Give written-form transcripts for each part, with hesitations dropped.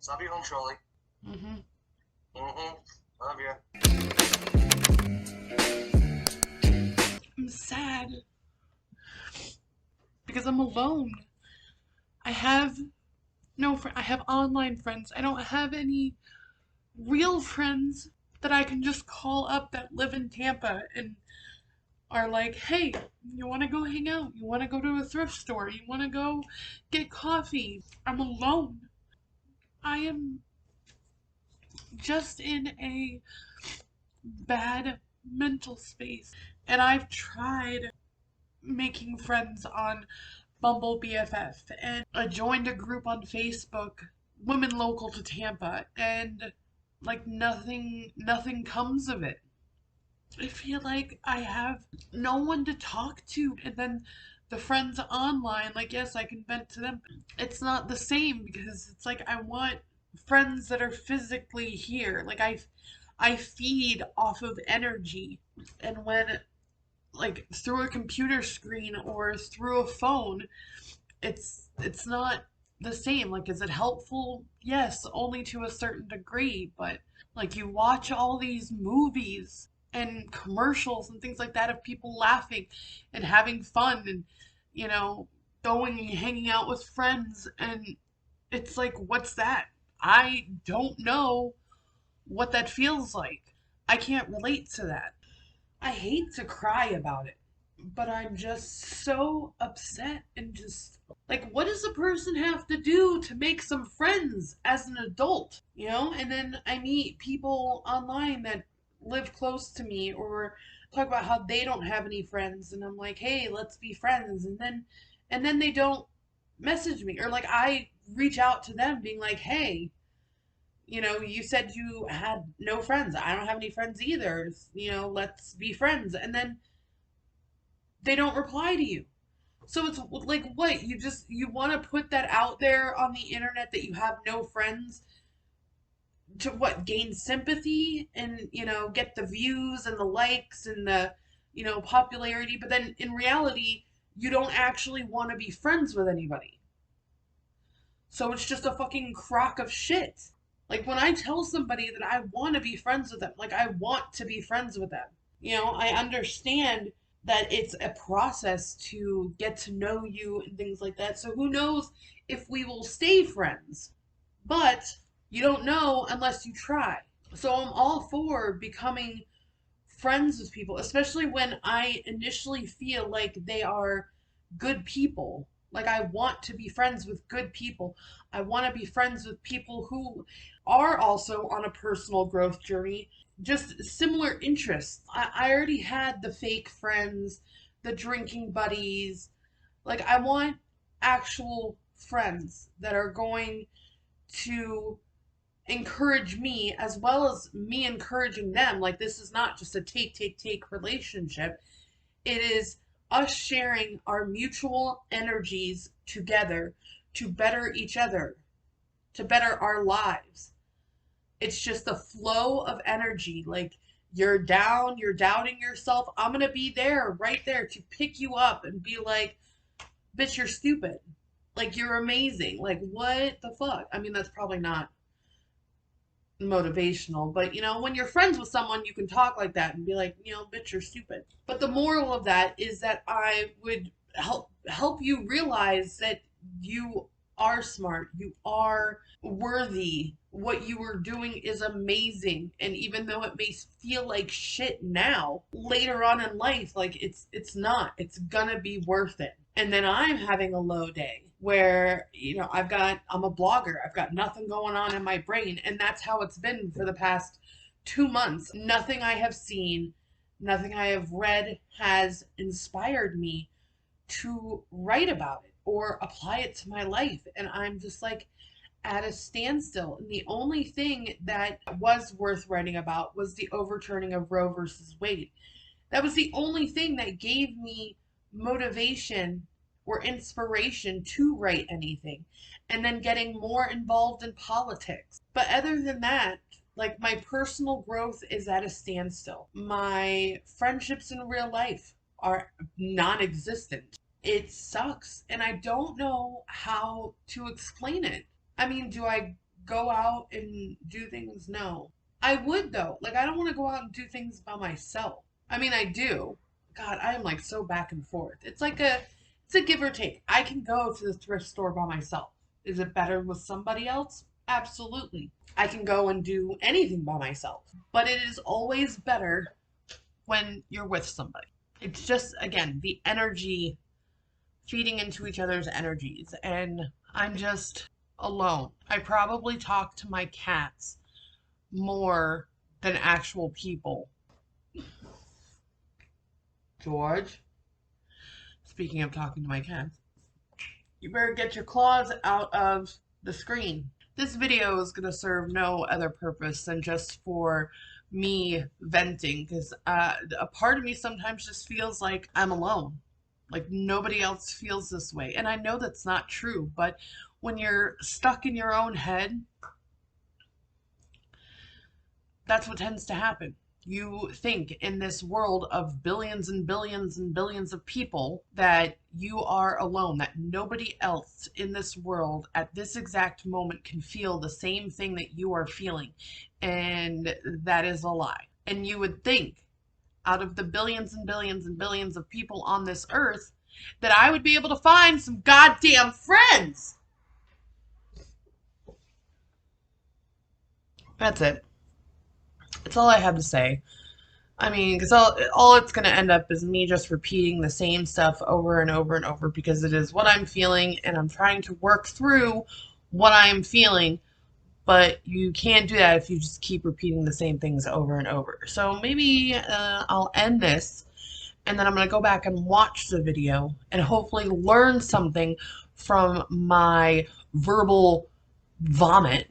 I'll be home shortly. Mm-hmm. Love you. I'm sad because I'm alone. I have I have online friends. I don't have any real friends that I can just call up that live in Tampa and are like, hey, you want to go hang out? You want to go to a thrift store? You want to go get coffee? I'm alone. I am just in a bad mental space. And I've tried making friends on Bumble BFF, and I joined a group on Facebook, women local to Tampa, and like nothing comes of it. I feel like I have no one to talk to, and then the friends online, like, yes, I can vent to them. It's not the same because it's like I want friends that are physically here. Like I feed off of energy, and when like through a computer screen or through a phone, it's not the same. Like, is it helpful? Yes, only to a certain degree, but like you watch all these movies and commercials and things like that of people laughing and having fun and you know going and hanging out with friends, and it's like, what's that? I don't know what that feels like. I can't relate to that. I hate to cry about it, but I'm just so upset and just like, what does a person have to do to make some friends as an adult? And then I meet people online that live close to me or talk about how they don't have any friends, and I'm like, hey, let's be friends. And then they don't message me, or like I reach out to them being like, hey, you said you had no friends. I don't have any friends either. Let's be friends. And then they don't reply to you. So it's like, what? You want to put that out there on the internet that you have no friends to what? Gain sympathy and, get the views and the likes and the, popularity. But then in reality, you don't actually want to be friends with anybody. So it's just a fucking crock of shit. Like when I tell somebody that I want to be friends with them, like I want to be friends with them. I understand that it's a process to get to know you and things like that. So who knows if we will stay friends? But you don't know unless you try. So I'm all for becoming friends with people, especially when I initially feel like they are good people. Like I want to be friends with good people. I want to be friends with people who are also on a personal growth journey, just similar interests. I already had the fake friends, the drinking buddies. Like I want actual friends that are going to encourage me as well as me encouraging them. Like this is not just a take relationship. It is us sharing our mutual energies together to better each other, to better our lives. It's just a flow of energy. Like you're down, you're doubting yourself. I'm going to be there, right there to pick you up and be like, bitch, you're stupid. Like you're amazing. Like what the fuck? I mean, that's probably not motivational, but when you're friends with someone, you can talk like that and be like, bitch, you're stupid. But the moral of that is that I would help you realize that you are smart, you are worthy. What you are doing is amazing, and even though it may feel like shit now, later on in life, like it's not. It's gonna be worth it. And then I'm having a low day where, I'm a blogger. I've got nothing going on in my brain. And that's how it's been for the past 2 months. Nothing I have seen, nothing I have read has inspired me to write about it or apply it to my life. And I'm just like at a standstill. And the only thing that was worth writing about was the overturning of Roe versus Wade. That was the only thing that gave me motivation or inspiration to write anything. And then getting more involved in politics. But other than that, like my personal growth is at a standstill. My friendships in real life are non existent. It sucks. And I don't know how to explain it. I mean, do I go out and do things? No. I would though. Like I don't want to go out and do things by myself. I mean, I do. God, I am like so back and forth. It's a give or take. I can go to the thrift store by myself. Is it better with somebody else? Absolutely. I can go and do anything by myself. But it is always better when you're with somebody. It's just again, the energy feeding into each other's energies and I'm just alone. I probably talk to my cats more than actual people. George, speaking of talking to my cats, you better get your claws out of the screen. This video is going to serve no other purpose than just for me venting because a part of me sometimes just feels like I'm alone. Like nobody else feels this way. And I know that's not true, but when you're stuck in your own head, that's what tends to happen. You think in this world of billions and billions and billions of people that you are alone, that nobody else in this world at this exact moment can feel the same thing that you are feeling. And that is a lie. And you would think out of the billions and billions and billions of people on this earth that I would be able to find some goddamn friends. That's it. That's all I have to say. I mean, because all it's going to end up is me just repeating the same stuff over and over and over because it is what I'm feeling and I'm trying to work through what I'm feeling. But you can't do that if you just keep repeating the same things over and over. So maybe I'll end this and then I'm going to go back and watch the video and hopefully learn something from my verbal vomit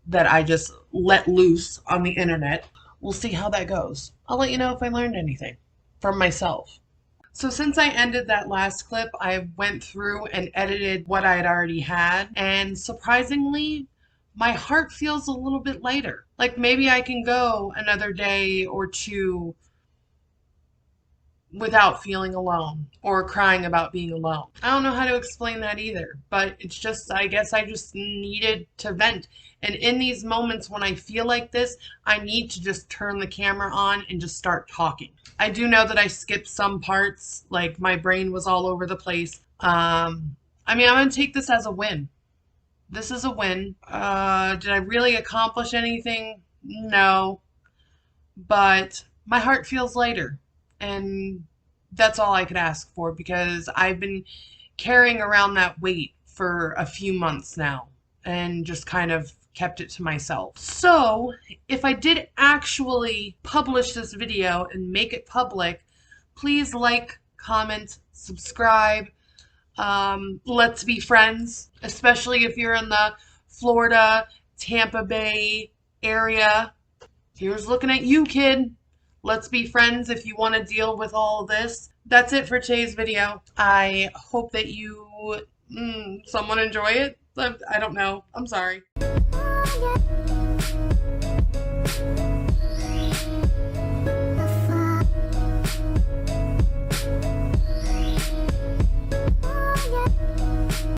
that I just let loose on the internet. We'll see how that goes. I'll let you know if I learned anything from myself. So since I ended that last clip, I went through and edited what I had already had, and surprisingly, my heart feels a little bit lighter. Like maybe I can go another day or two without feeling alone or crying about being alone. I don't know how to explain that either, but it's just, I guess I just needed to vent. And in these moments when I feel like this, I need to just turn the camera on and just start talking. I do know that I skipped some parts, like my brain was all over the place. I mean, I'm going to take this as a win. This is a win. Did I really accomplish anything? No. But my heart feels lighter. And that's all I could ask for because I've been carrying around that weight for a few months now and just kind of kept it to myself. So if I did actually publish this video and make it public, please like, comment, subscribe. Let's be friends, especially if you're in the Florida, Tampa Bay area. Here's looking at you, kid. Let's be friends if you want to deal with all of this. That's it for today's video. I hope that you, someone enjoy it. I don't know. I'm sorry.